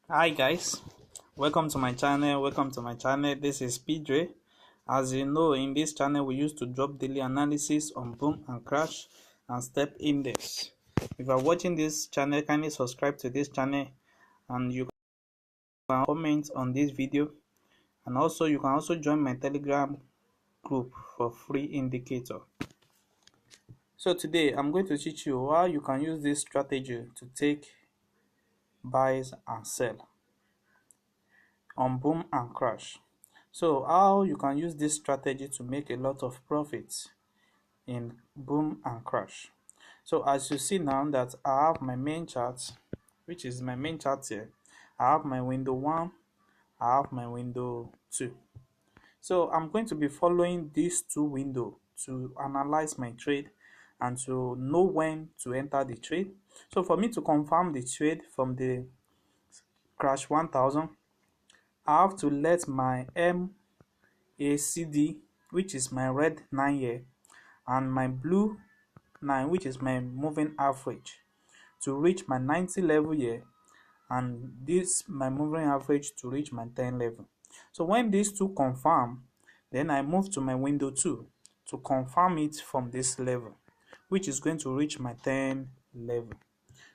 Hi guys, welcome to my channel. This is PJ. As you know, in this channel we used to drop daily analysis on boom and crash and step index. If you are watching this channel, kindly subscribe to this channel and you can comment on this video, and also you can also join my Telegram group for free indicator. So today I'm going to teach you how you can use this strategy to take buys and sell on boom and crash. So how you can use this strategy to make a lot of profits in boom and crash. So as you see now that I have my main chart, which is my main chart here, I have my window 1, I have my window 2. So I'm going to be following these two windows to analyze my trade and to know when to enter the trade. So for me to confirm the trade from the crash 1000, I have to let my MACD, which is my red 9 here, and my blue 9, which is my moving average, to reach my 90 level here, and this my moving average to reach my 10 level. So when these two confirm, then I move to my window 2 to confirm it from this level, which is going to reach my 10 level.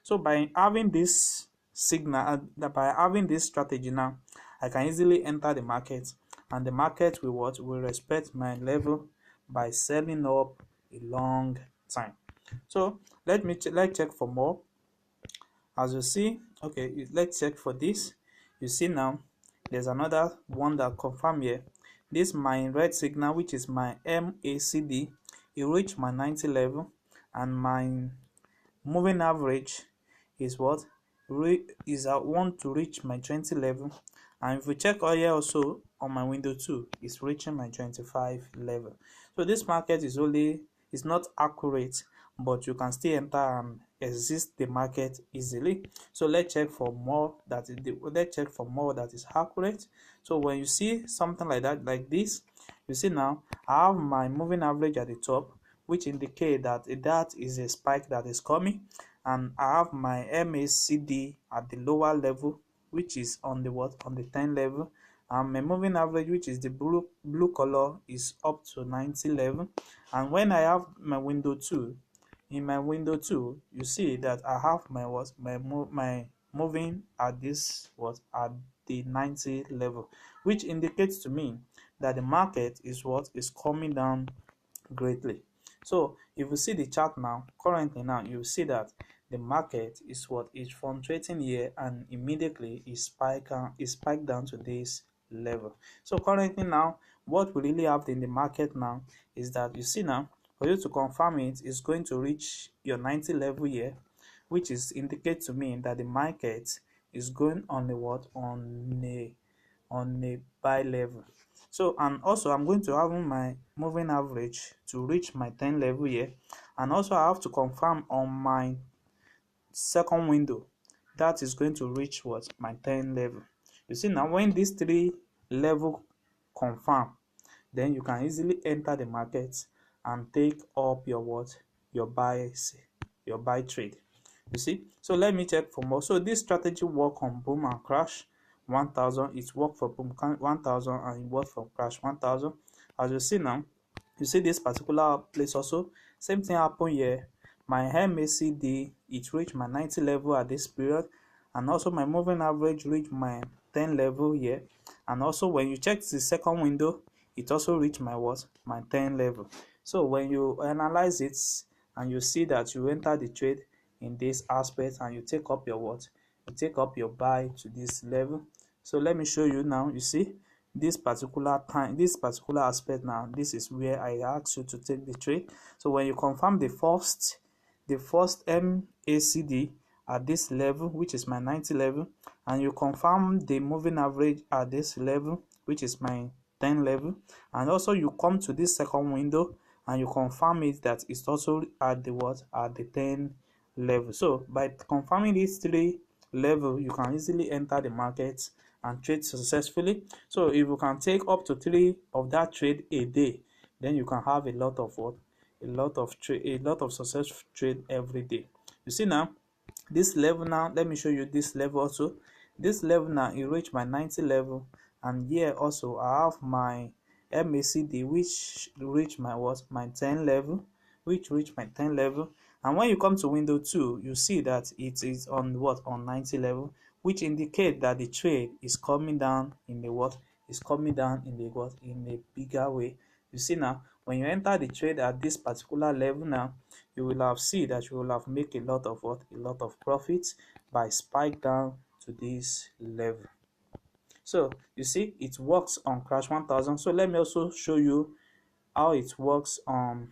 So by having this signal, by having this strategy now, I can easily enter the market, and the market will respect my level by selling up a long time. So let's check for more. As you see, okay, let's check for this. You see now there's another one that confirm here. This my red signal, which is my MACD, it reached my 90 level, and my moving average is what is I want to reach my 20 level, and if we check here also on my window 2, it's reaching my 25 level. So this market is not accurate, but you can still enter and exit the market easily. So let's check for more that is accurate. So when you see something like that, like this, you see now I have my moving average at the top, which indicate that is a spike that is coming, and I have my MACD at the lower level, which is on the 10 level, and my moving average, which is the blue color, is up to 90 level. And when I have my window 2, in my window 2, you see that I have my moving at at the 90 level, which indicates to me that the market is coming down greatly. So if you see the chart now, currently now, you see that the market is fluctuating here, and immediately is spiked down to this level. So currently now, what we really have in the market now is that you see now, for you to confirm it, is going to reach your 90 level here, which is indicate to me that the market is going on a buy level. So, and also I'm going to have my moving average to reach my 10 level here, and also I have to confirm on my second window that is going to reach my 10 level. You see now, when these three level confirm, then you can easily enter the market and take up your buy trade. You see, so let me check for more. So this strategy work on boom and crash 1000, it work for boom 1000, and it work for crash 1000. As you see now, you see this particular place also, same thing happen here. My MACD, it reached my 90 level at this period, and also my moving average reached my 10 level here. And also when you check the second window, it also reached my 10 level. So when you analyze it and you see that you enter the trade in this aspect, and you take up your buy to this level. So let me show you now. You see this particular aspect now, this is where I ask you to take the trade. So when you confirm the first MACD at this level, which is my 90 level, and you confirm the moving average at this level, which is my 10 level, and also you come to this second window and you confirm it that it's also at the 10 level. So by confirming these three level, you can easily enter the market and trade successfully. So if you can take up to 3 of that trade a day, then you can have a lot of successful trade every day. You see now this level now, let me show you this level also. this level now, it reached my 90 level, and here also I have my MACD, which reached my what, my 10 level, and when you come to window 2, you see that it is on what, on 90 level, which indicate that the trade is coming down in the what, is coming down in the what, in a bigger way. You see now, when you enter the trade at this particular level now, you will have seen that you will have make a lot of what, a lot of profits by spike down to this level. So you see, it works on crash 1000. So let me also show you how it works on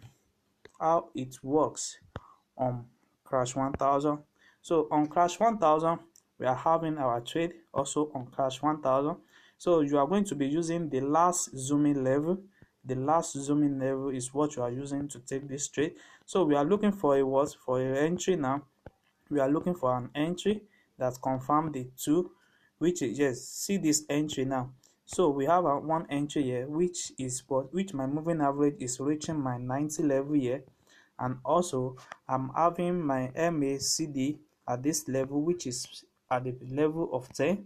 crash 1000. So on crash 1000, we are having our trade also on crash 1000. So you are going to be using the last zooming level. The last zooming level is what you are using to take this trade. So we are looking for a what, for a entry now. We are looking for an entry that confirm the 2, which is, yes, see this entry now. So we have one entry here, which is what, which my moving average is reaching my 90 level here, and also I'm having my MACD at this level, which is at the level of 10,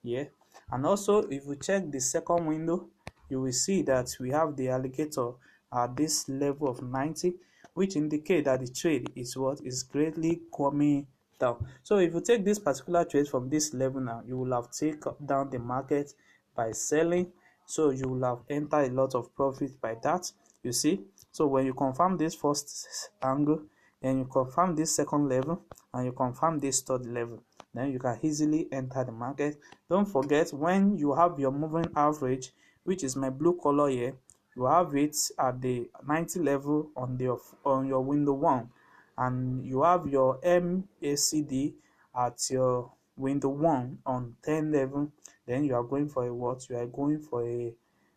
here. And also, if you check the second window, you will see that we have the alligator at this level of 90, which indicate that the trade is what, is greatly coming down. So if you take this particular trade from this level now, you will have taken down the market by selling, so you will have entered a lot of profit by that. You see, so when you confirm this first angle, then you confirm this second level, and you confirm this third level, then you can easily enter the market. Don't forget, when you have your moving average, which is my blue color here, you have it at the 90 level on your window 1, and you have your MACD at your window 1 on 10 level, then you are going for a what, you are going for a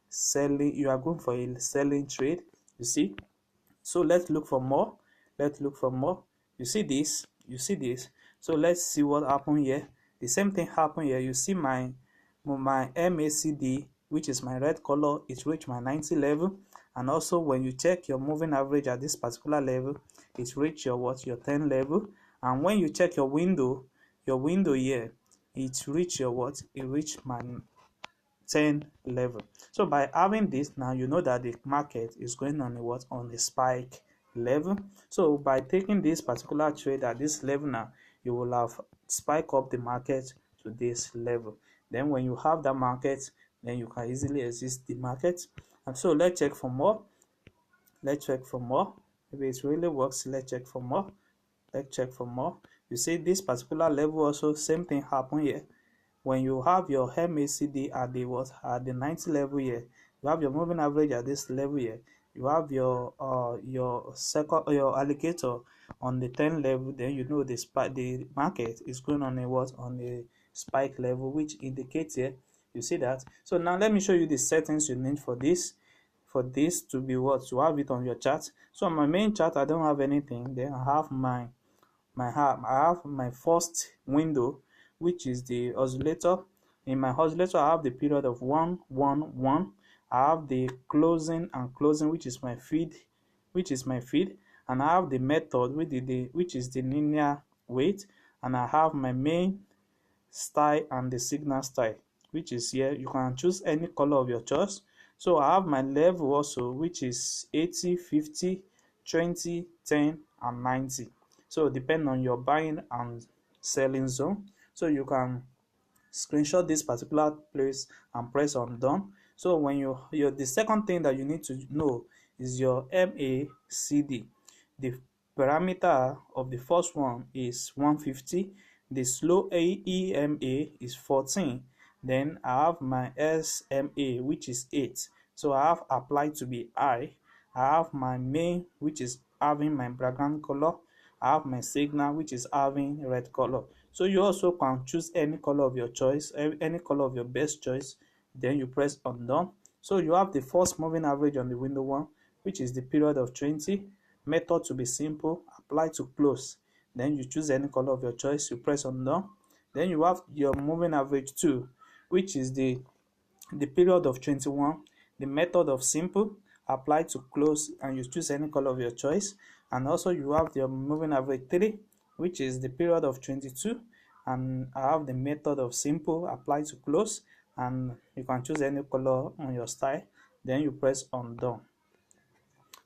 selling trade. You see, so let's look for more. You see this, so let's see what happened here. The same thing happened here. You see my MACD, which is my red color, it reached my 90 level, and also when you check your moving average at this particular level, it reached your what, your 10 level. And when you check your window here, it reached your what, it reached my 10 level. So by having this, now you know that the market is going on a what, on a spike level. So by taking this particular trade at this level now, you will have spike up the market to this level. Then when you have that market, then you can easily exit the market. And so let's check for more. Maybe it really works. Let's check for more. You see this particular level also, same thing happen here. When you have your MACD at the what, at the 90 level here, you have your moving average at this level here, you have your alligator on the 10 level, then you know the market is going on a what, on a spike level, which indicates here, you see that. So now let me show you the settings you need for this to be what, to have it on your chart. So on my main chart, I don't have anything. Then I have I have my first window, which is the oscillator. In my oscillator, I have the period of 1 1 1. I have the closing and closing, which is my feed, and I have the method, which is the linear weight, and I have my main style and the signal style, which is here. You can choose any color of your choice. So I have my level also, which is 80, 50, 20, 10, and 90. So depend on your buying and selling zone. So you can screenshot this particular place and press on done. So when the second thing that you need to know is your MACD. The parameter of the first one is 150. The slow EMA is 14. Then I have my SMA, which is 8. So I have applied to be high. I have my main, which is having my background color. I have my signal, which is having red color. So you also can choose any color of your choice, any color of your best choice. Then you press on done. So you have the first moving average on the window 1, which is the period of 20. Method to be simple, apply to close. Then you choose any color of your choice, you press on done. Then you have your moving average 2, which is the period of 21. The method of simple, apply to close, and you choose any color of your choice. And also you have your moving average 3, which is the period of 22, and I have the method of simple apply to close, and you can choose any color on your style, then you press undone.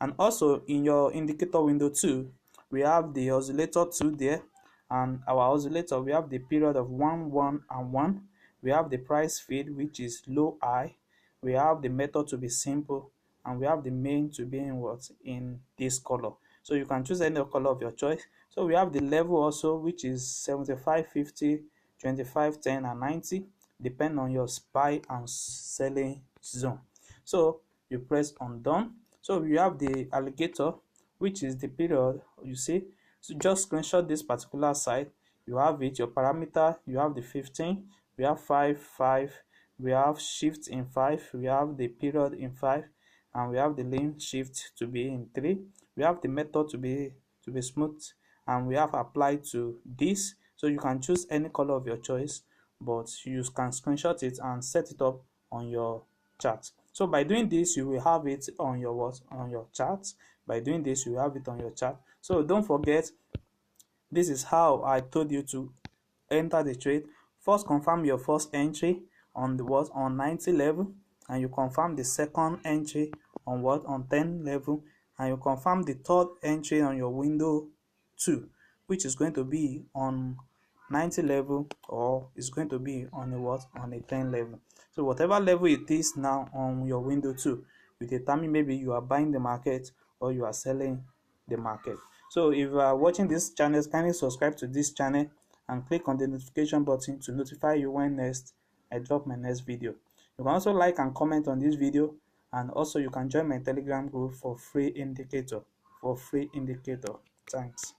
And also in your indicator window too, we have the oscillator 2 there, and our oscillator, we have the period of 1 1 and 1, we have the price feed which is low high, we have the method to be simple, and we have the main to be in what, in this color. So you can choose any color of your choice. So we have the level also, which is 75, 50, 25, 10 and 90, depend on your buy and selling zone. So you press undone. So you have the alligator, which is the period, you see. So just screenshot this particular site, you have it, your parameter, you have the 15, we have 5 5, we have shift in 5, we have the period in 5, and we have the lane shift to be in 3, we have the method to be smooth, and we have applied to this. So you can choose any color of your choice, but you can screenshot it and set it up on your chart. So by doing this, you will have it on your what, on your chart. By doing this, you have it on your chart. So don't forget, this is how I told you to enter the trade. First, confirm your first entry on the what, on 90 level, and you confirm the second entry on what, on 10 level, and you confirm the third entry on your window 2, which is going to be on 90 level, or is going to be on a what, on a 10 level. So whatever level it is now on your window 2 will determine maybe you are buying the market or you are selling the market. So if you are watching this channel, kindly subscribe to this channel and click on the notification button to notify you when next I drop my next video. You can also like and comment on this video, and also you can join my Telegram group for free indicator. Thanks.